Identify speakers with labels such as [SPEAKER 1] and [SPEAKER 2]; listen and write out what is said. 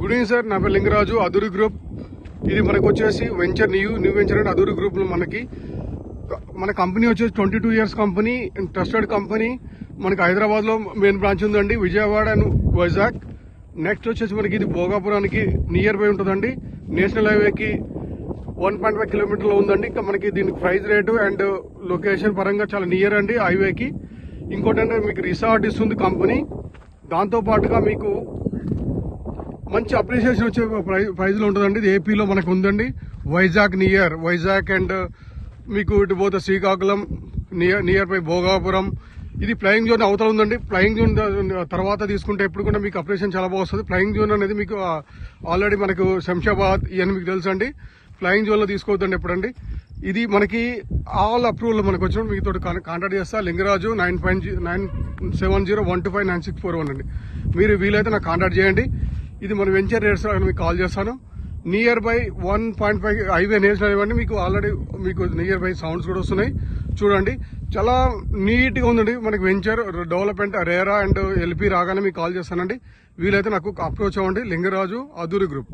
[SPEAKER 1] Good evening sir. నా పేరు Lingaraju, Aduri group. ఇది మనకు వచ్చేసి వెంచర్ న్యూ వెంచర్ అంటే అదూరి గ్రూప్ లో మన కంపెనీ వచ్చేసి 22 years కంపెనీ, ట్రస్టెడ్ కంపెనీ. మనకి హైదరాబాద్ లో మెయిన్ బ్రాంచ్ ఉందండి, విజయవాడ అండ్ వైజాగ్. నెక్స్ట్ వచ్చేసి మనకి ఇది భోగాపురానికి నియర్ బై ఉంటుందండి. నేషనల్ హైవేకి 1.5 kilometers ఉందండి. ఇంకా మనకి దీనికి ప్రైస్ రేటు అండ్ లొకేషన్ పరంగా చాలా నియర్ అండి హైవేకి. ఇంకోటి అంటే మీకు రిసార్ట్ ఇస్తుంది కంపెనీ. దాంతో పాటుగా మీకు మంచి అప్రిషియేషన్ వచ్చే ప్రైజ్ లో ఉంటుందండి. ఇది ఏపీలో మనకు ఉందండి, వైజాగ్ అండ్ మీకు ఇటు పోతే శ్రీకాకుళం నియర్ బై భోగాపురం. ఇది ఫ్లయింగ్ జోన్ అవతల ఉందండి. ఫ్లయింగ్ జోన్ తర్వాత తీసుకుంటే ఎప్పుడు కూడా మీకు అప్రిషియేషన్ చాలా బాగా వస్తుంది. ఫ్లయింగ్ జోన్ అనేది మీకు ఆల్రెడీ మనకు శంషాబాద్ ఇవన్నీ మీకు తెలుసు అండి. ఫ్లయింగ్ జోన్ లో తీసుకోవద్దండి ఎప్పుడండి. ఇది మనకి ఆల్ అప్రూవల్ మనకు వచ్చినప్పుడు మీతో కాంటాక్ట్ చేస్తా. లింగరాజు 9570125964 అండి. మీరు వీలైతే నాకు కాంటాక్ట్ చేయండి. ఇది మన వెంచర్ రేట్స్ మీకు కాల్ చేస్తాను. Near by 1.5 highway national highway అండి. మీకు ఆల్రెడీ మీకు నియర్ బై సౌండ్స్ కూడా వస్తున్నాయి చూడండి. చాలా నీట్ గా ఉందండి మనకి venture development. RERA and LP రాగానే మీకు కాల్ చేస్తానండి. వీలైతే నాకు అప్రోచ్ అవ్వండి. లింగరాజు, అదూరి గ్రూప్.